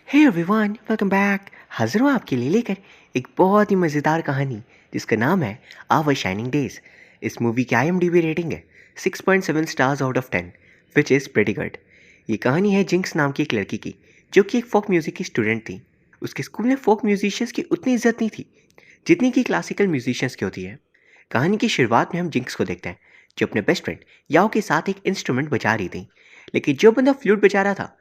Hey everyone, welcome back. हाजिर हूँ आपके लिए लेकर एक बहुत ही मज़ेदार कहानी जिसका नाम है आवर शाइनिंग डेज। इस मूवी की IMDb रेटिंग है 6.7 stars out of 10, which is pretty good. ये कहानी है जिंक्स नाम की एक लड़की की जो कि एक फोक म्यूज़िक की स्टूडेंट थी। उसके स्कूल में फोक म्यूजिशियंस की उतनी इज्जत नहीं थी जितनी कि क्लासिकल म्यूजिशियंस की होती है। कहानी की शुरुआत में हम जिंक्स को देखते हैं जो अपने बेस्ट फ्रेंड याओ के साथ एक इंस्ट्रूमेंट बजा रही थी। लेकिन जो बंदा फ्लूट बजा रहा था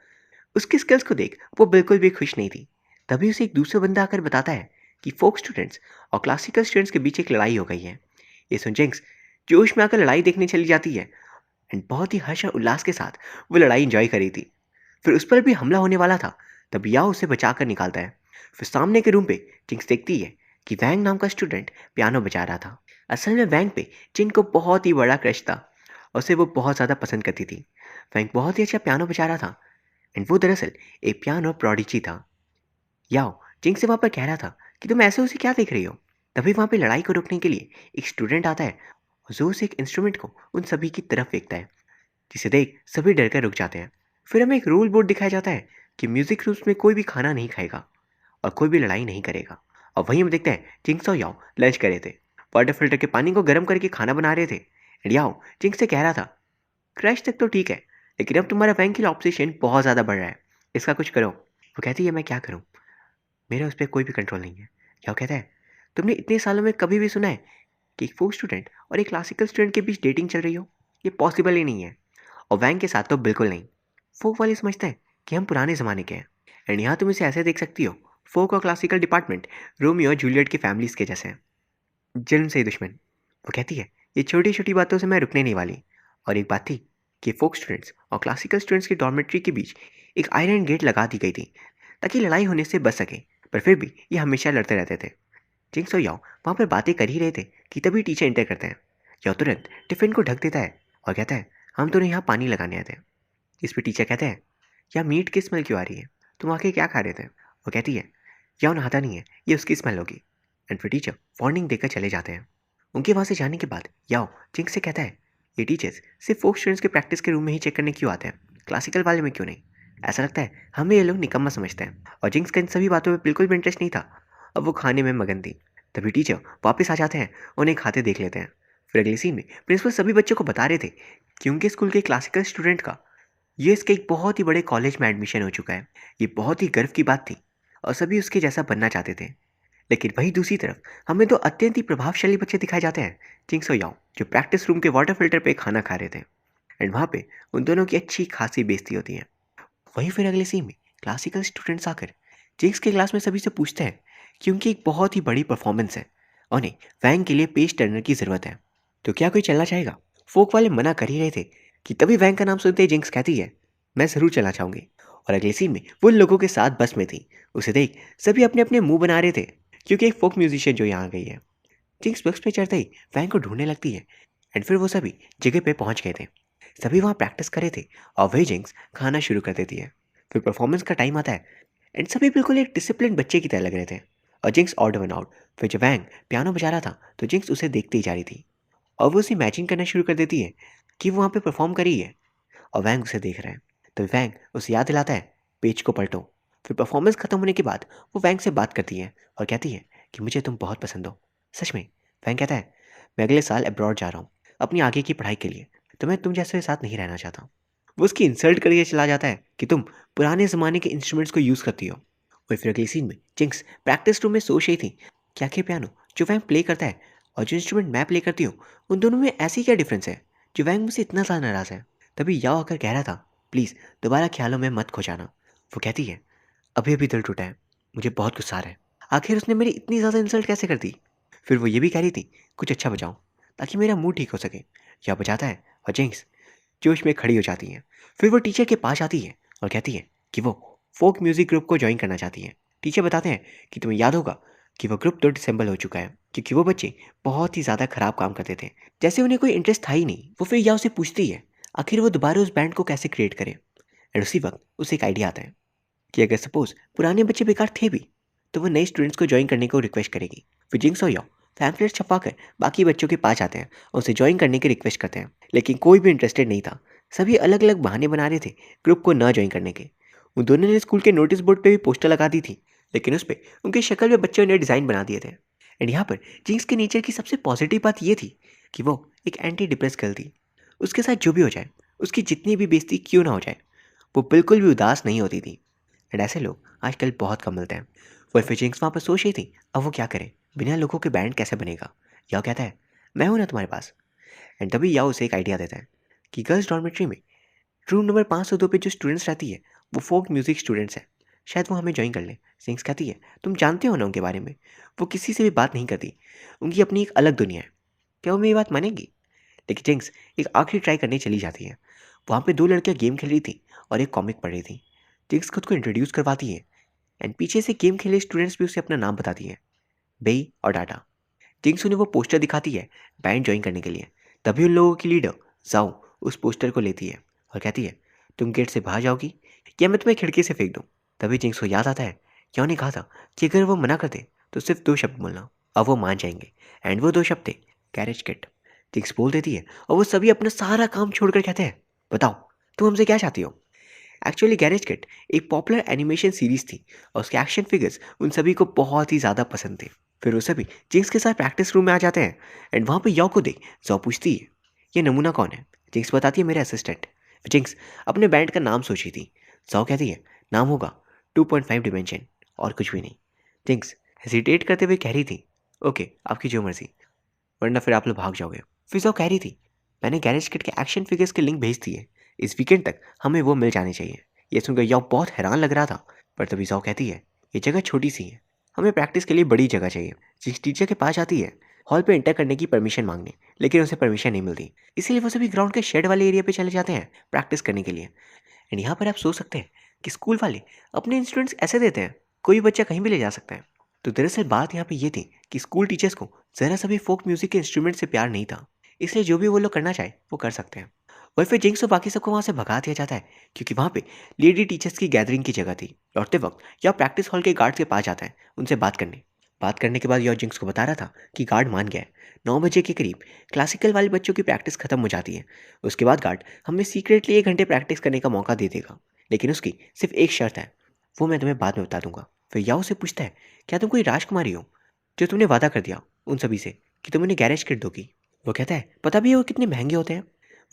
उसकी स्किल्स को देख वो बिल्कुल भी खुश नहीं थी। तभी उसे एक दूसरा बंदा आकर बताता है कि फोक स्टूडेंट्स और क्लासिकल स्टूडेंट्स के बीच एक लड़ाई हो गई है। ये सुन जिंक्स जोश में आकर लड़ाई देखने चली जाती है एंड बहुत ही हर्ष और उल्लास के साथ वो लड़ाई एंजॉय करी थी। फिर उस पर भी हमला होने वाला था, तब याओ उसे बचा कर निकालता है। फिर सामने के रूम पे जिंक्स देखती है कि वैंग नाम का स्टूडेंट पियानो बजा रहा था। असल में वैंग पे जिंग को बहुत ही बड़ा क्रश था और उसे वो बहुत ज़्यादा पसंद करती थी। वैंग बहुत ही अच्छा पियानो बजा रहा था एंड वो दरअसल एक पियानो प्रोडिजी था। याओ जिंग से वहाँ पर कह रहा था कि तुम ऐसे उसे क्या देख रही हो। तभी वहाँ पे लड़ाई को रोकने के लिए एक स्टूडेंट आता है और जोर से एक इंस्ट्रूमेंट को उन सभी की तरफ फेंकता है, जिसे देख सभी डर कर रुक जाते हैं। फिर हमें एक रूल बोर्ड दिखाया जाता है कि म्यूजिक रूम्स में कोई भी खाना नहीं खाएगा और कोई भी लड़ाई नहीं करेगा। और वहीं हम देखते हैं जिंक्स और याओ लंच कर रहे थे, वाटर फिल्टर के पानी को गर्म करके खाना बना रहे थे एंड याओ जिंक्स से कह रहा था क्रैश तक तो ठीक है, लेकिन अब तुम्हारा बैंक की ऑब्सेशन बहुत ज़्यादा बढ़ रहा है, इसका कुछ करो। वो कहती है मैं क्या करूँ, मेरा उस पर कोई भी कंट्रोल नहीं है। क्या कहता है तुमने इतने सालों में कभी भी सुना है कि एक फोक स्टूडेंट और एक क्लासिकल स्टूडेंट के बीच डेटिंग चल रही हो? ये पॉसिबल ही नहीं है। और वैंग के साथ तो बिल्कुल नहीं। फोक वाले समझते हैं कि हम पुराने ज़माने के हैं एंड यहाँ तुम इसे ऐसे देख सकती हो, फोक और क्लासिकल डिपार्टमेंट रोमियो और जूलियट की फैमिलीज के जैसे हैं, जन्म से ही दुश्मन। वो कहती है ये छोटी छोटी बातों से मैं रुकने नहीं वाली। और एक बात थी कि फोक स्टूडेंट्स और क्लासिकल स्टूडेंट्स की डॉर्मेट्री के बीच एक आयरन गेट लगा दी गई थी ताकि लड़ाई होने से बच सके, पर फिर भी ये हमेशा लड़ते रहते थे। जिंक्स और याओ वहाँ पर बातें कर ही रहे थे कि तभी टीचर इंटर करते हैं। याओ तुरंत टिफिन को ढक देता है और कहता है हम दोनों यहाँ पानी लगाने आए थे। इस पर टीचर कहते हैं यहाँ मीट की स्मेल क्यों आ रही है, तुम आके क्या खा रहे थे? वो कहती है याओ नहाता नहीं है, ये उसकी स्मेल होगी। एंड फिर टीचर वार्निंग देकर चले जाते हैं। उनके वहाँ से जाने के बाद याओ जिंक्स से कहता है ये टीचर्स सिर्फ फोक स्टूडेंट्स के प्रैक्टिस के रूम में ही चेक करने क्यों आते हैं, क्लासिकल वाले में क्यों नहीं? ऐसा लगता है हमें ये लोग निकम्मा समझते हैं। और जिंक्स का इन सभी बातों में बिल्कुल भी इंटरेस्ट नहीं था, अब वो खाने में मगन थी। तभी टीचर वापस आ जाते हैं, उन्हें खाते देख लेते हैं। फिर अगले सीन में प्रिंसिपल सभी बच्चों को बता रहे थे कि उनके स्कूल के क्लासिकल स्टूडेंट का ये इसके एक बहुत ही बड़े कॉलेज में एडमिशन हो चुका है। ये बहुत ही गर्व की बात थी और सभी उसके जैसा बनना चाहते थे। लेकिन वहीं दूसरी तरफ हमें दो अत्यंत ही प्रभावशाली बच्चे दिखाए जाते हैं, जिंक्स और याओ, जो प्रैक्टिस रूम के वाटर फिल्टर पे खाना खा रहे थे एंड वहाँ पे उन दोनों की अच्छी खासी बेइज्जती होती है। वहीं फिर अगले सीन में क्लासिकल स्टूडेंट्स आकर जिंक्स के क्लास में सभी से पूछते हैं कि उनकी एक बहुत ही बड़ी परफॉर्मेंस है और उन्हें वैंग के लिए पेश टर्नर की ज़रूरत है, तो क्या कोई चलना चाहेगा? फोक वाले मना कर ही रहे थे कि तभी वैंग का नाम सुनते ही जिंक्स कहती है मैं ज़रूर चलना चाहूँगी। और अगले सीन में वो उन लोगों के साथ बस में थी। उसे देख सभी अपने अपने मुंह बना रहे थे क्योंकि एक फोक म्यूजिशियन जो यहाँ आ गई है। जिंक्स बस पे चढ़ते ही वैंग को ढूंढने लगती है एंड फिर वो सभी जगह पे पहुंच गए थे। सभी वहाँ प्रैक्टिस कर रहे थे और वही जिंक्स खाना शुरू कर देती है। फिर परफॉर्मेंस का टाइम आता है एंड सभी बिल्कुल एक डिसिप्लिन बच्चे की तरह लग रहे थे और जिंक्स ऑड वन आउट। फिर जब वैंग पियानो बजा रहा था तो जिंक्स उसे देखते ही जा रही थी और वो उसे इमेजिन करना शुरू कर देती है कि वो वहाँ पे परफॉर्म कर रही है और वैंग उसे देख रहा है। तो वैंग उसे याद दिलाता है पेज को पलटो। फिर परफॉर्मेंस खत्म होने के बाद वो वैंग से बात करती है और कहती है कि मुझे तुम बहुत पसंद हो। सच में? वैंग कहता है मैं अगले साल अब्रॉड जा रहा हूँ अपनी आगे की पढ़ाई के लिए, तो मैं तुम जैसे साथ नहीं रहना चाहता। वो उसकी इंसल्ट करके चला जाता है कि तुम पुराने ज़माने के इंस्ट्रूमेंट्स को यूज़ करती हो। वही फिर अगली सीन में जिंक्स प्रैक्टिस रूम में सोच रही थी कि आखिर पियानो जो वैंग प्ले करता है और जो इंस्ट्रूमेंट मैं प्ले करती हूँ उन दोनों में ऐसी क्या डिफरेंस है जो वैंग मुझसे इतना ज़्यादा नाराज़ है। तभी याओ आकर कह रहा था प्लीज़ दोबारा ख्यालों में मत खो जाना। वो कहती है अभी अभी दिल टूटा है, मुझे बहुत गुस्सा आ रहा है, आखिर उसने मेरी इतनी ज़्यादा इंसल्ट कैसे कर दी। फिर वो ये भी कह रही थी कुछ अच्छा बजाओ ताकि मेरा मूड ठीक हो सके। या बजाता है और जिंक्स जोश में खड़ी हो जाती है। फिर वो टीचर के पास आती है और कहती है कि वो फोक म्यूज़िक ग्रुप को ज्वाइन करना चाहती है। टीचर बताते हैं कि तुम्हें याद होगा कि वो ग्रुप तो डिसेंबल हो चुका है क्योंकि वो बच्चे बहुत ही ज़्यादा ख़राब काम करते थे, जैसे उन्हें कोई इंटरेस्ट था ही नहीं। वो फिर याओ से पूछती है आखिर वो दोबारा उस बैंड को कैसे क्रिएट करे एंड उसी वक्त उसे एक आइडिया आता है कि अगर सपोज पुराने बच्चे बेकार थे भी तो वो नए स्टूडेंट्स को ज्वाइन करने को रिक्वेस्ट करेगी। फिर जिंक्स और याओ पैम्फलेट छपा कर बाकी बच्चों के पास आते हैं और उसे ज्वाइन करने की रिक्वेस्ट करते हैं, लेकिन कोई भी इंटरेस्टेड नहीं था। सभी अलग अलग बहाने बना रहे थे ग्रुप को ना ज्वाइन करने के। उन दोनों ने स्कूल के नोटिस बोर्ड पे भी पोस्टर लगा दी थी, लेकिन उस पे उनकी शक्ल में बच्चों ने डिज़ाइन बना दिए थे। एंड यहाँ पर जिंक्स के नेचर की सबसे पॉजिटिव बात ये थी कि वो एक एंटी डिप्रेस गर्ल थी। उसके साथ जो भी हो जाए, उसकी जितनी भी बेइज्जती क्यों ना हो जाए, वो बिल्कुल भी उदास नहीं होती थी। एंड ऐसे लोग आजकल बहुत कम मिलते हैं। वो फिर जिंक्स वहाँ पर सोच रही थी अब वो क्या करे, बिना लोगों के बैंड कैसे बनेगा। याओ कहता है मैं हूँ ना तुम्हारे पास। एंड तभी याओ उसे एक आइडिया देता है कि गर्ल्स डॉर्मेट्री में रूम नंबर 502 पे जो स्टूडेंट्स रहती है वो फोक म्यूजिक स्टूडेंट्स हैं, शायद वो हमें ज्वाइन कर लें। सिंग्स कहती है तुम जानते हो ना उनके बारे में, वो किसी से भी बात नहीं करती, उनकी अपनी एक अलग दुनिया है। क्या वो मेरी बात मानेगी? लेकिन जिंक्स एक आखिरी ट्राई करने चली जाती है। वहाँ पे दो लड़कियाँ गेम खेल रही थी और एक कॉमिक पढ़ रही थी। जिंक्स खुद को इंट्रोड्यूस करवाती है एंड पीछे से गेम खेले स्टूडेंट्स भी उसे अपना नाम बताती है, बेई और डाटा। जिंक्स उन्हें वो पोस्टर दिखाती है बैंड ज्वाइन करने के लिए। तभी उन लोगों की लीडर जाओ उस पोस्टर को लेती है और कहती है तुम गेट से बाहर जाओगी या मैं तुम्हें खिड़की से फेंक दूँ। तभी जिंक्स को याद आता है क्या उन्हें कहा था कि अगर वो मना करते तो सिर्फ 2 शब्द बोलना, अब वो मान जाएंगे। एंड वो 2 शब्द थे गैरेज किट। जिंक्स बोल देती है और वो सभी अपना सारा काम छोड़कर कहते हैं बताओ तुम हमसे क्या चाहती हो। एक्चुअली गैरेज किट एक पॉपुलर एनिमेशन सीरीज थी और उसके एक्शन फिगर्स उन सभी को बहुत ही ज़्यादा पसंद थे। फिर वो सभी जिंक्स के साथ प्रैक्टिस रूम में आ जाते हैं एंड वहाँ पे याओ को देख जाओ पूछती है ये नमूना कौन है। जिंक्स बताती है मेरा असिस्टेंट। जिंक्स अपने बैंड का नाम सोची थी। जाओ कहती है नाम होगा 2.5 डिमेंशन और कुछ भी नहीं। जिंक्स हेजिटेट करते हुए कह रही थी ओके आपकी जो मर्जी, वरना फिर आप लोग भाग जाओगे। फिर जाओ कह रही थी मैंने गैरेज किट के एक्शन फिगर्स के लिंक भेज दिए, इस वीकेंड तक हमें वो मिल जाने चाहिए। ये सुनकर याओ बहुत हैरान लग रहा था, पर तभी जाओ कहती है ये जगह छोटी सी है, हमें प्रैक्टिस के लिए बड़ी जगह चाहिए। जिस टीचर के पास आती है हॉल पे एंटर करने की परमिशन मांगने, लेकिन उसे परमिशन नहीं मिलती। इसीलिए वो सभी ग्राउंड के शेड वाले एरिया पे चले जाते हैं प्रैक्टिस करने के लिए। एंड यहाँ पर आप सोच सकते हैं कि स्कूल वाले अपने इंस्ट्रूमेंट्स ऐसे देते हैं कोई भी बच्चा कहीं भी ले जा सकता है। तो दरअसल बात यहाँ पे ये थी कि स्कूल टीचर्स को ज़रा सा भी फोक म्यूजिक के इंस्ट्रूमेंट से प्यार नहीं था, इसलिए जो भी वो लोग करना चाहे वो कर सकते हैं। वही फिर जिंक्स और बाकी सबको वहाँ से भगा दिया जाता है क्योंकि वहाँ पे लेडी टीचर्स की गैदरिंग की जगह थी। लौटते वक्त या प्रैक्टिस हॉल के गार्ड के पास जाता है उनसे बात करने के बाद यह जिंक्स को बता रहा था कि गार्ड मान गया है। 9 बजे के करीब क्लासिकल वाले बच्चों की प्रैक्टिस खत्म हो जाती है। उसके बाद गार्ड हमें सीक्रेटली 1 घंटे प्रैक्टिस करने का मौका दे देगा, लेकिन उसकी सिर्फ एक शर्त है, वो मैं तुम्हें बाद में बता दूंगा। फिर याओ से पूछता है क्या तुम कोई राजकुमारी हो जो तुमने वादा कर दिया उन सभी से कि तुम उन्हें गैरेज किट दोगी। वो कहता है पता भी है वो कितने महंगे होते हैं।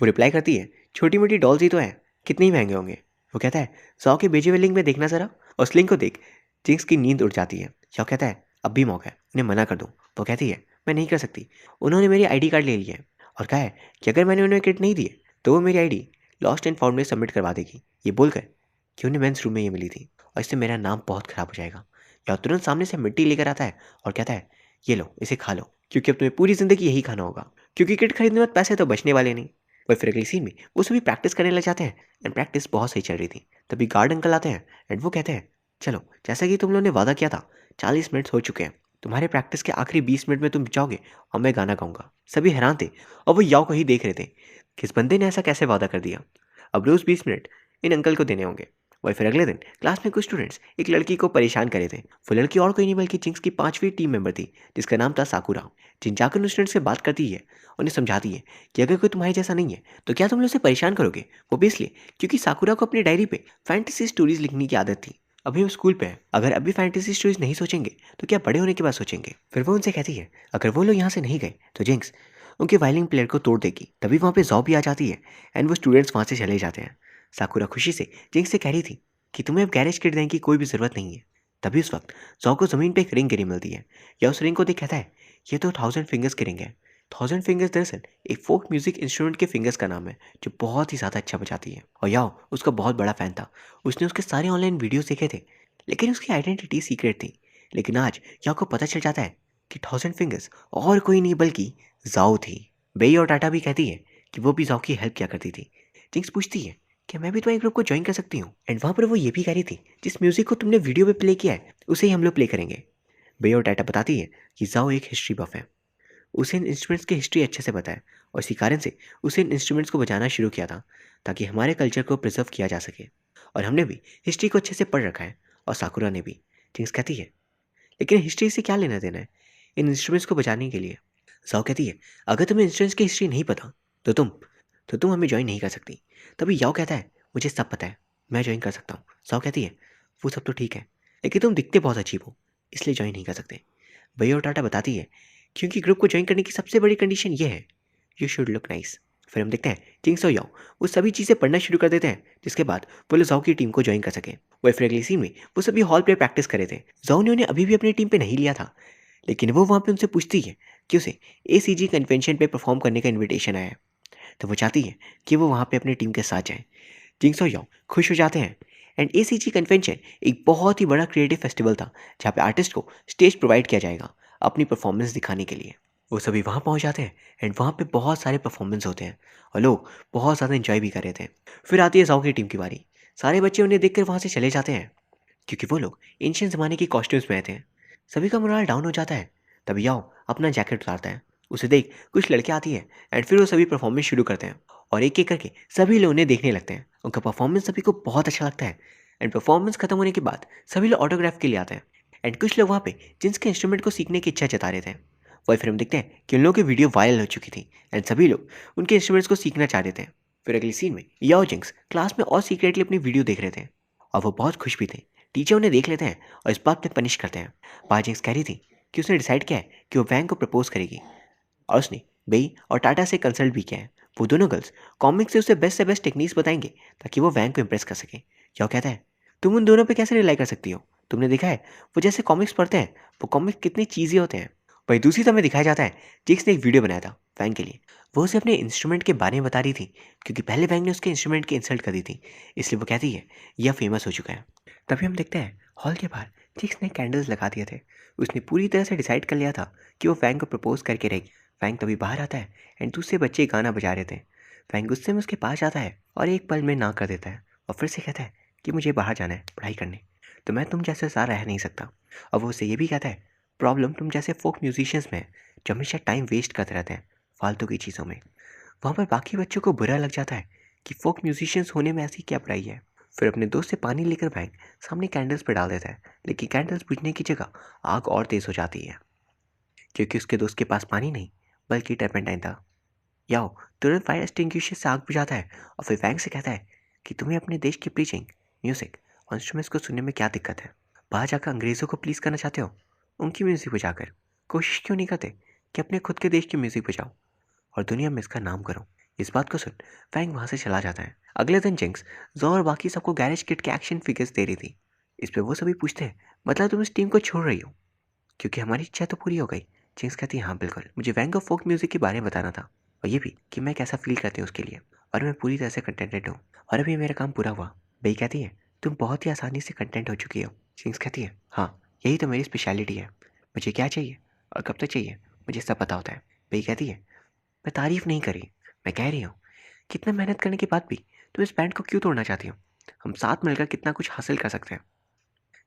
वो रिप्लाई करती है छोटी मोटी डॉल्स ही तो है, कितने ही महंगे होंगे। वो कहता है सौ के भेजे हुए लिंक में देखना ज़रा। और उस लिंक को देख जिंक्स की नींद उड़ जाती है। याओ कहता है अब भी मौका है, उन्हें मना कर दूँ। वो कहती है मैं नहीं कर सकती, उन्होंने मेरी आईडी कार्ड ले लिया है और कहा है कि अगर मैंने उन्हें किट नहीं दिए तो वो मेरी आईडी लॉस्ट एंड फाउंड में सबमिट करवा देगी, ये बोलकर कि उन्हें मेंस रूम में ये मिली थी और इससे मेरा नाम बहुत ख़राब हो जाएगा। या तुरंत सामने से मिट्टी लेकर आता है और कहता है ये लो इसे खा लो, क्योंकि अब तुम्हें पूरी ज़िंदगी यही खाना होगा, क्योंकि किट खरीदने में पैसे तो बचने वाले नहीं। वही फिर अगली सीन में वो सभी प्रैक्टिस करने लग जाते हैं एंड प्रैक्टिस बहुत सही चल रही थी। तभी गार्ड अंकल आते हैं एंड वो कहते हैं चलो जैसा कि तुम लोगों ने वादा किया था 40 मिनट हो चुके हैं, तुम्हारे प्रैक्टिस के आखिरी 20 मिनट में तुम जाओगे और मैं गाना गाऊंगा। सभी हैरान थे और वो याओ को ही देख रहे थे कि इस बंदे ने ऐसा कैसे वादा कर दिया। अब रोज़ 20 मिनट इन अंकल को देने होंगे। वही फिर अगले दिन क्लास में कुछ स्टूडेंट्स एक लड़की को परेशान कर रहे थे। वो लड़की और कोई नहीं बल्कि जिंक्स की 5वीं टीम मेंबर थी जिसका नाम था साकुरा। जिन जाकर उन स्टूडेंट्स से बात करती है, उन्हें समझाती है कि अगर कोई तुम्हारे जैसा नहीं है तो क्या तुम लोग उसे परेशान करोगे। वो भी इसलिए क्योंकि साकुरा को अपनी डायरी पे फैंटेसी स्टोरीज लिखने की आदत थी। अभी वो स्कूल पे है, अगर अभी फैंटेसी स्टोरीज नहीं सोचेंगे तो क्या बड़े होने के बाद सोचेंगे। फिर वो उनसे कहती है अगर वो लोग यहाँ से नहीं गए तो जिंक्स उनके वायलिन प्लेयर को तोड़ देगी। तभी वहाँ पे जॉ भी आ जाती है एंड वो स्टूडेंट्स वहाँ से चले जाते हैं। साकुरा खुशी से जिंक्स से कह रही थी कि तुम्हें अब गैरेज किट देने की कोई भी ज़रूरत नहीं है। तभी उस वक्त जॉ को ज़मीन पे एक रिंग गिरी मिलती है। या उस रिंग को देख कहता है ये तो 1000 फिंगर्स की रिंग है। 1000 फिंगर्स दरअसल एक फोक म्यूजिक इंस्ट्रूमेंट के फिंगर्स का नाम है जो बहुत ही ज़्यादा अच्छा बजाती है। और याओ उसका बहुत बड़ा फ़ैन था, उसने उसके सारे ऑनलाइन वीडियोस देखे थे, लेकिन उसकी आइडेंटिटी सीक्रेट थी। लेकिन आज याओ को पता चल जाता है कि 1000 फिंगर्स और कोई नहीं बल्कि जाओ थी। बेई और टाटा भी कहती है कि वो भी जाओ की हेल्प किया करती थी। जिंक्स पूछती है क्या मैं भी तुम्हारे ग्रुप को ज्वाइन कर सकती हूँ। एंड वहाँ पर वो ये भी कह रही थी जिस म्यूजिक को तुमने वीडियो पे प्ले किया है उसे ही हम लोग प्ले करेंगे। बेई और टाटा बताती है कि जाओ एक हिस्ट्री बफ है, उसे इन इंस्ट्रूमेंट्स की हिस्ट्री अच्छे से पता है और इसी कारण से उसे इन इंस्ट्रूमेंट्स को बजाना शुरू किया था ताकि हमारे कल्चर को प्रिजर्व किया जा सके। और हमने भी हिस्ट्री को अच्छे से पढ़ रखा है और साकुरा ने भी। जिंक्स कहती है लेकिन हिस्ट्री से क्या लेना देना है इन इंस्ट्रूमेंट्स को बजाने के लिए। जाओ कहती है अगर तुम्हें इंस्ट्रूमेंट्स की हिस्ट्री नहीं पता तो तुम हमें ज्वाइन नहीं कर सकती। तभी याओ कहता है मुझे सब पता है, मैं ज्वाइन कर सकता हूँ। साओ कहती है, वो सब तो ठीक है, लेकिन तुम दिखते बहुत अजीब हो, इसलिए ज्वाइन नहीं कर सकते। भैया और टाटा बताती है, क्योंकि ग्रुप को ज्वाइन करने की सबसे बड़ी कंडीशन ये है, यू शुड लुक नाइस। फिर हम देखते हैं जिंक्स और याओ वो सभी चीज़ें पढ़ना शुरू कर देते हैं, जिसके बाद वो लोग जाओ की टीम को ज्वाइन कर सके। वही फिर अगली सीन में वो सभी हॉल पे प्रैक्टिस कर रहे थे। जाओ ने उन्हें अभी भी अपनी टीम पे नहीं लिया था, लेकिन वो वहाँ पे उनसे पूछती है कि उसे ACG कन्वेंशन पे परफॉर्म करने का इन्विटेशन आया है, तो वो चाहती है कि वो वहाँ पे अपनी टीम के साथ जाए। जिंक्स और याओ खुश हो जाते हैं। एंड ACG कन्वेंशन एक बहुत ही बड़ा क्रिएटिव फेस्टिवल था, जहाँ पे आर्टिस्ट को स्टेज प्रोवाइड किया जाएगा अपनी परफॉर्मेंस दिखाने के लिए। वो सभी वहाँ पहुँच जाते हैं एंड वहाँ पे बहुत सारे परफॉर्मेंस होते हैं और लोग बहुत ज़्यादा एंजॉय भी कर रहे थे। फिर आती है जाओ की टीम की बारी। सारे बच्चे उन्हें देखकर वहाँ से चले जाते हैं, क्योंकि वो लोग एंशियंट ज़माने की कॉस्ट्यूम्स में आए थे। सभी का मोराल डाउन हो जाता है। तभी याओ अपना जैकेट उतारता है। उसे देख कुछ लड़कियाँ आती हैं एंड फिर वो सभी परफॉर्मेंस शुरू करते हैं और एक एक करके सभी लोग उन्हें देखने लगते हैं। उनका परफॉर्मेंस सभी को बहुत अच्छा लगता है एंड परफॉर्मेंस खत्म होने के बाद सभी लोग ऑटोग्राफ के लिए आते हैं एंड कुछ लोग वहाँ पे जिनके इंस्ट्रूमेंट को सीखने की इच्छा जता रहे थे। वही फिर हम देखते हैं कि उन लोगों की वीडियो वायरल हो चुकी थी एंड सभी लोग उनके इंस्ट्रूमेंट्स को सीखना चाह रहे थे। फिर अगली सीन में याओ जिंक्स क्लास में और सीक्रेटली अपनी वीडियो देख रहे थे और वो बहुत खुश भी थे। टीचर उन्हें देख लेते हैं और इस बात पे पनिश करते हैं। जिंक्स कह रही थी कि उसने डिसाइड किया है कि वो वैंग को प्रपोज करेगी और उसने बेई और टाटा से कंसल्ट भी किया है। वो दोनों गर्ल्स कॉमिक से बेस्ट टेक्निक्स बताएंगे ताकि वो वैंग को इम्प्रेस कर सके। क्या कहता है, तुम उन दोनों पे कैसे रिलाई कर सकती हो? तुमने देखा है वो जैसे कॉमिक्स पढ़ते हैं, वो कॉमिक्स कितनी चीज़ी होते हैं। वहीं दूसरी तरफ में दिखाया जाता है जिक्स ने एक वीडियो बनाया था वैंग के लिए। वो उसे अपने इंस्ट्रूमेंट के बारे में बता रही थी, क्योंकि पहले वैंग ने उसके इंस्ट्रूमेंट की इंसल्ट कर दी थी, इसलिए वो कहती है यह फेमस हो चुका है। तभी हम देखते हैं हॉल के बाहर जिक्स ने कैंडल्स लगा दिए थे। उसने पूरी तरह से डिसाइड कर लिया था कि वो वैंग को प्रपोज करके रहेगी। वैंग तभी बाहर आता है एंड दूसरे बच्चे गाना बजा रहे थे। वैंग गुस्से में उसके पास जाता है और एक पल में ना कर देता है और फिर से कहता है कि मुझे बाहर जाना है पढ़ाई करने, तो मैं तुम जैसे साथ रह नहीं सकता। और वो उसे ये भी कहता है, प्रॉब्लम तुम जैसे फोक म्यूजिशियंस में है जो हमेशा टाइम वेस्ट करते रहते हैं फालतू की चीज़ों में। वहाँ पर बाकी बच्चों को बुरा लग जाता है कि फोक म्यूजिशियंस होने में ऐसी क्या बुराई है। फिर अपने दोस्त से पानी लेकर वैंग सामने कैंडल्स पर डाल देता है, लेकिन कैंडल्स बुझने की जगह आग और तेज हो जाती है, क्योंकि उसके दोस्त के पास पानी नहीं बल्कि टर्पेंटाइन था। याओ तुरंत फायर एक्सटिंग्विशर से आग बुझाता है और फिर वैंग से कहता है कि तुम्हें अपने देश की प्रीचिंग, म्यूजिक और इंस्ट्रूमेंट्स को सुनने में क्या दिक्कत है? बाहर जाकर अंग्रेज़ों को प्लीज़ करना चाहते हो, उनकी म्यूज़िक बजाकर कोशिश क्यों नहीं करते कि अपने खुद के देश की म्यूज़िक बजाओ और दुनिया में इसका नाम करो। इस बात को सुन वैंग वहाँ से चला जाता है। अगले दिन जिंक्स, जो और बाकी सबको गैरेज किट के एक्शन फिगर्स दे रही थी। इस पे वो सभी पूछते हैं, मतलब तुम इस टीम को छोड़ रही हो? क्योंकि हमारी इच्छा तो पूरी हो गई। जिंक्स कहती है हाँ बिल्कुल, मुझे वैंग ऑफ फोक म्यूजिक के बारे में बताना था और ये भी कि मैं कैसा फील करती हूँ उसके लिए, और मैं पूरी तरह से कंटेंटेड हूँ और अभी मेरा काम पूरा हुआ। बेई कहती है तुम बहुत ही आसानी से कंटेंट हो चुकी हो। जिंक्स कहती है हाँ, यही तो मेरी स्पेशलिटी है, मुझे क्या चाहिए और कब तक चाहिए मुझे सब पता होता है। बेई कहती है मैं तारीफ नहीं करी, मैं कह रही हूँ कितना मेहनत करने के बाद भी तुम इस बैंड को क्यों तोड़ना चाहती हो? हम साथ मिलकर कितना कुछ हासिल कर सकते हैं।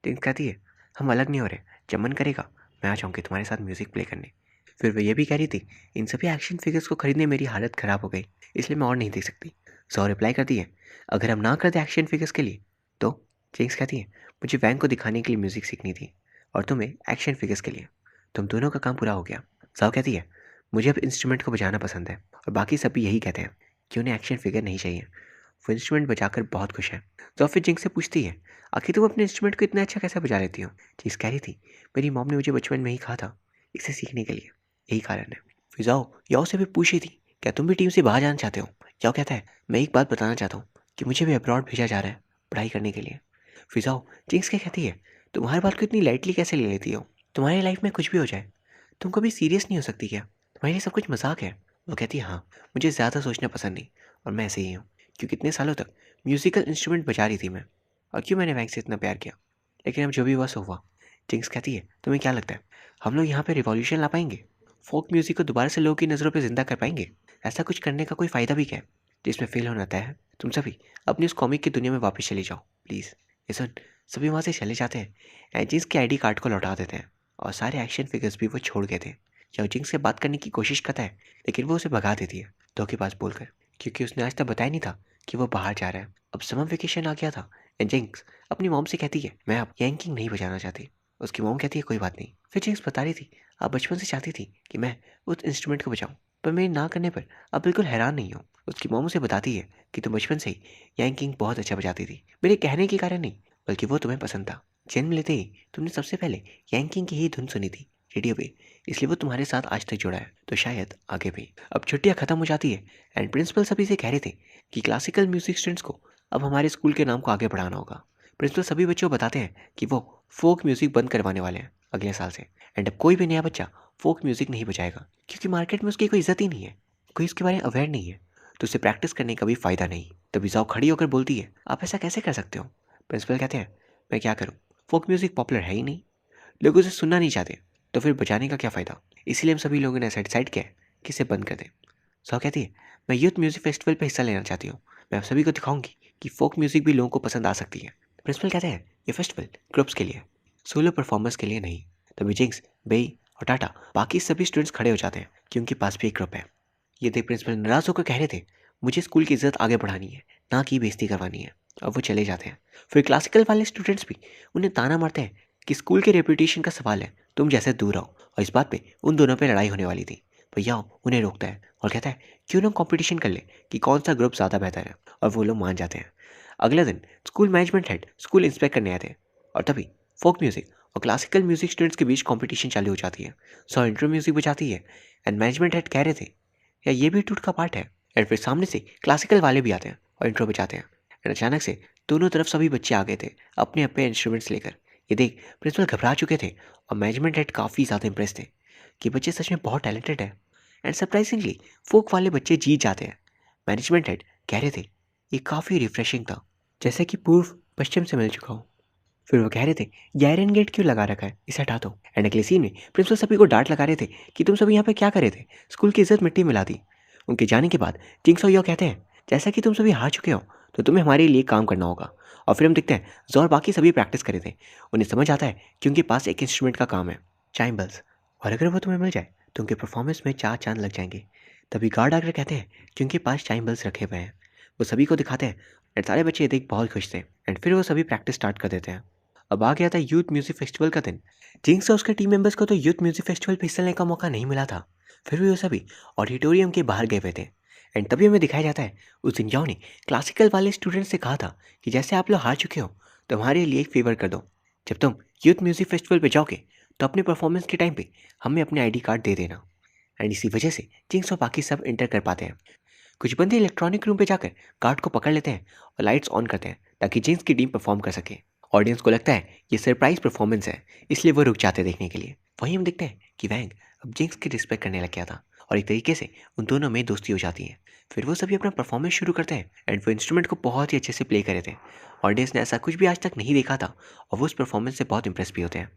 जिंक्स कहती है हम अलग नहीं हो रहे, जब मन करेगा मैं आ जाऊँगी तुम्हारे साथ म्यूज़िक प्ले करने। फिर वो ये भी कह रही थी इन सभी एक्शन फिगर्स को खरीदने मेरी हालत ख़राब हो गई, इसलिए मैं और नहीं देख सकती। सौ रिप्लाई करती है अगर हम ना कर दे एक्शन फिगर्स के लिए तो? जिंक्स कहती है मुझे वैंग को दिखाने के लिए म्यूज़िक सीखनी थी और तुम्हें एक्शन फिगर्स के लिए, तुम दोनों का काम पूरा हो गया। साव कहती है मुझे अब इंस्ट्रूमेंट को बजाना पसंद है और बाकी सब भी यही कहते हैं कि उन्हें एक्शन फिगर नहीं चाहिए। वो इंस्ट्रूमेंट बजाकर बहुत खुश है। तो फिर जिंक से पूछती है आखिर तुम अपने इंस्ट्रूमेंट को इतना अच्छा कैसे बजा लेती हो? जिंक्स कह रही थी मेरी मॉम ने मुझे बचपन में ही कहा था इसे सीखने के लिए, यही कारण है। फिर जाओ याओ से भी पूछी थी क्या तुम भी टीम से बाहर जाना चाहते हो? याओ कहता है मैं एक बात बताना चाहता हूँ कि मुझे भी अब्रॉड भेजा जा रहा है पढ़ाई करने के लिए। फिर जाओ जिंक्स क्या कहती है तुम हर बात को इतनी लाइटली कैसे ले लेती हो? तुम्हारी लाइफ में कुछ भी हो जाए तुम कभी सीरियस नहीं हो सकती क्या? तुम्हारे लिए सब कुछ मजाक है। वो कहती है हाँ, मुझे ज़्यादा सोचना पसंद नहीं और मैं ऐसे ही हूँ, क्योंकि इतने सालों तक म्यूज़िकल इंस्ट्रूमेंट बजा रही थी मैं, और क्यों मैंने वैंग से इतना प्यार किया। लेकिन अब जो भी हुआ सो हुआ। जिंक्स कहती है तुम्हें क्या लगता है हम लोग यहाँ पे रिवॉल्यूशन ला पाएंगे? फोक म्यूज़िक को दोबारा से लोगों की नज़रों पर जिंदा कर पाएंगे? ऐसा कुछ करने का कोई फ़ायदा भी क्या है जिसमें फेल होना तय है? तुम सभी अपनी उस कॉमिक की दुनिया में वापस चले जाओ प्लीज़। ये सुन सभी वहाँ से चले जाते हैं एंड जिंक्स के ID कार्ड को लौटा देते हैं और सारे एक्शन फिगर्स भी वो छोड़ गए थे। याओ जिंक्स से बात करने की कोशिश करता है, लेकिन वो उसे भगा देती है धोखेबाज बोलकर, क्योंकि उसने आज तक बताया नहीं था कि वो बाहर जा रहा है। अब समर वेकेशन आ गया था एंड जिंक्स अपनी मॉम से कहती है मैं अब यंकिंग नहीं बजाना चाहती। उसकी मॉम कहती है कोई बात नहीं। फिर जिंक्स बता रही थी आप बचपन से चाहती थी कि मैं उस इंस्ट्रूमेंट को बजाऊं, पर मेरे ना करने पर अब बिल्कुल हैरान नहीं हूँ। उसकी मॉम उसे बताती है कि तुम बचपन से ही यांकिंग बहुत अच्छा बजाती थी, मेरे कहने के कारण नहीं बल्कि वो तुम्हें पसंद था। जन्म लेते ही तुमने सबसे पहले यांकिंग की ही धुन सुनी थी रेडियो पे, इसलिए वो तुम्हारे साथ आज तक जुड़ा है, तो शायद आगे भी। अब छुट्टियां खत्म हो जाती है एंड प्रिंसिपल सभी से कह रहे थे कि क्लासिकल म्यूजिक स्टूडेंट्स को अब हमारे स्कूल के नाम को आगे बढ़ाना होगा। प्रिंसिपल सभी बच्चों को बताते हैं कि वो फोक म्यूजिक बंद करवाने वाले हैं अगले साल से, एंड अब कोई भी नया बच्चा फोक म्यूजिक नहीं बजाएगा क्योंकि मार्केट में उसकी कोई इज्जत ही नहीं है, कोई इसके बारे में अवेयर नहीं है, तो उसे प्रैक्टिस करने का भी फायदा नहीं। तभी जाओ खड़ी होकर बोलती है, आप ऐसा कैसे कर सकते हो? प्रिंसिपल कहते हैं, मैं क्या करूं, फोक म्यूजिक पॉपुलर है ही नहीं, लोग उसे सुनना नहीं चाहते, तो फिर बजाने का क्या फ़ायदा? इसीलिए हम सभी लोगों ने ऐसा डिसाइड किया है कि इसे बंद कर दें। सौ कहती है, मैं यूथ म्यूज़िक फेस्टिवल पे हिस्सा लेना चाहती हूँ। मैं आप सभी को दिखाऊंगी कि फोक म्यूज़िक भी लोगों को पसंद आ सकती है। प्रिंसिपल कहते हैं, ये फेस्टिवल ग्रुप्स के लिए है, सोलो परफॉर्मर्स के लिए नहीं। तभी जिंक्स, बेई और टाटा बाकी सभी स्टूडेंट्स खड़े हो जाते हैं कि उनके पास भी एक ग्रुप है। ये देख प्रिंसिपल नाराज़ होकर कह रहे थे, मुझे स्कूल की इज्जत आगे बढ़ानी है, ना कि बेइज्जती करवानी है। अब वो चले जाते हैं। फिर क्लासिकल वाले स्टूडेंट्स भी उन्हें ताना मारते हैं कि स्कूल के रेपुटेशन का सवाल है, तुम जैसे दूर रहो। और इस बात पे उन दोनों पे लड़ाई होने वाली थी। भैया उन्हें रोकता है और कहता है, क्यों ना कंपटीशन कर ले कि कौन सा ग्रुप ज़्यादा बेहतर है, और वो लोग मान जाते हैं। अगले दिन school management head school inspect करने आए थे, और तभी फोक म्यूजिक और क्लासिकल म्यूजिक स्टूडेंट्स के बीच कंपटीशन चालू हो जाती है। सौ इंट्रो म्यूजिक बजाती है एंड मैनेजमेंट हेड कह रहे थे, या ये भी टूट का पार्ट है। एंड फिर सामने से क्लासिकल वाले भी आते हैं और इंट्रो बजाते हैं। एंड अचानक से दोनों तरफ सभी बच्चे आ गए थे अपने अपने इंस्ट्रूमेंट्स लेकर। ये देख प्रिंसिपल घबरा चुके थे और मैनेजमेंट हेड काफ़ी ज़्यादा इंप्रेस थे कि बच्चे सच में बहुत टैलेंटेड है। एंड सरप्राइजिंगली फोक वाले बच्चे जीत जाते हैं। मैनेजमेंट हेड कह रहे थे, ये काफ़ी रिफ्रेशिंग था, जैसे कि पूर्व पश्चिम से मिल चुका हूँ। फिर वो कह रहे थे, ये आयरन गेट क्यों लगा रखा है, इसे हटा दो। एंड अगले सीन में प्रिंसिपल सभी को डांट लगा रहे थे कि तुम सभी यहाँ पे क्या कर रहे थे, स्कूल की इज्जत मिट्टी मिला दी। उनके जाने के बाद जिंक्स और यो कहते हैं, जैसा कि तुम सभी हार चुके हो तो तुम्हें हमारे लिए काम करना होगा। और फिर हम देखते हैं जोर बाकी सभी प्रैक्टिस कर रहे थे। उन्हें समझ आता है कि उनके पास एक इंस्ट्रूमेंट का काम है, चाइम्बल्स, और अगर वो तुम्हें मिल जाए तो उनके परफॉर्मेंस में चार चांद लग जाएंगे। तभी गार्ड आकर कहते हैं कि उनके पास चाइम्बल्स रखे हुए हैं। वो सभी को दिखाते हैं एंड सारे बच्चे ये देख बहुत खुश थे। एंड फिर वो सभी प्रैक्टिस स्टार्ट कर देते हैं। अब आ गया था यूथ म्यूजिक फेस्टिवल का दिन। जिंक्स और उसके टीम मेंबर्स को तो यूथ म्यूजिक फेस्टिवल पे हिस्सा लेने का मौका नहीं मिला था, फिर भी वो सभी ऑडिटोरियम के बाहर गए हुए थे। एंड तभी हमें दिखाया जाता है उस दिन जाओ ने क्लासिकल वाले स्टूडेंट से कहा था कि जैसे आप लोग हार चुके हो तो हमारे लिए एक फेवर कर दो, जब तुम यूथ म्यूजिक फेस्टिवल पे जाओगे तो अपने परफॉर्मेंस के टाइम पे हमें अपने आईडी कार्ड दे देना। एंड इसी वजह से जिंक्स और बाकी सब इंटर कर पाते हैं। कुछ बंदे इलेक्ट्रॉनिक रूम पे जाकर कार्ड को पकड़ लेते हैं और लाइट्स ऑन करते हैं ताकि जिंक्स की टीम परफॉर्म कर सके। ऑडियंस को लगता है ये सरप्राइज परफॉर्मेंस है, इसलिए वो रुक जाते हैं देखने के लिए। वहीं हम देखते हैं कि वैंग अब जिंक्स की रिस्पेक्ट करने लग गया था और एक तरीके से उन दोनों में दोस्ती हो जाती है। फिर वो सभी अपना परफॉर्मेंस शुरू करते हैं एंड वो इंस्ट्रूमेंट को बहुत ही अच्छे से प्ले कर रहे थे। ऑडियंस ने ऐसा कुछ भी आज तक नहीं देखा था और वो उस परफॉर्मेंस से बहुत इंप्रेस भी होते हैं।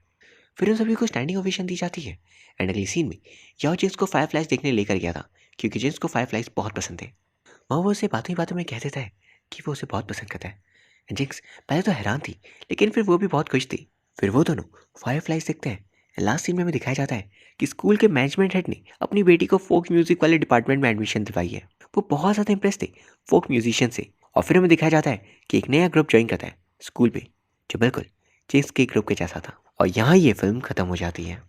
फिर उन सभी को स्टैंडिंग ओवेशन दी जाती है। एंड अगली सीन में याओ जिंक्स को फायर फ्लाइज देखने लेकर गया था क्योंकि जिंक्स को फायर फ्लाइज बहुत पसंद थे। वहाँ वो उसे बातों ही बातों में कह देता है कि वो उसे बहुत पसंद करता है। जिंक्स पहले तो हैरान थी लेकिन फिर वो भी बहुत खुश थी। फिर वो दोनों फायरफ्लाइज देखते हैं। लास्ट सीन में हमें दिखाया जाता है कि स्कूल के मैनेजमेंट हेड ने अपनी बेटी को फोक म्यूजिक वाले डिपार्टमेंट में एडमिशन दिलवाई है। वो बहुत ज़्यादा इंप्रेस थे फोक म्यूजिशियन से। और फिर हमें दिखाया जाता है कि एक नया ग्रुप ज्वाइन करता है स्कूल पे, जो बिल्कुल जिंक्स के ग्रुप के जैसा था। और यहाँ ये फिल्म खत्म हो जाती है।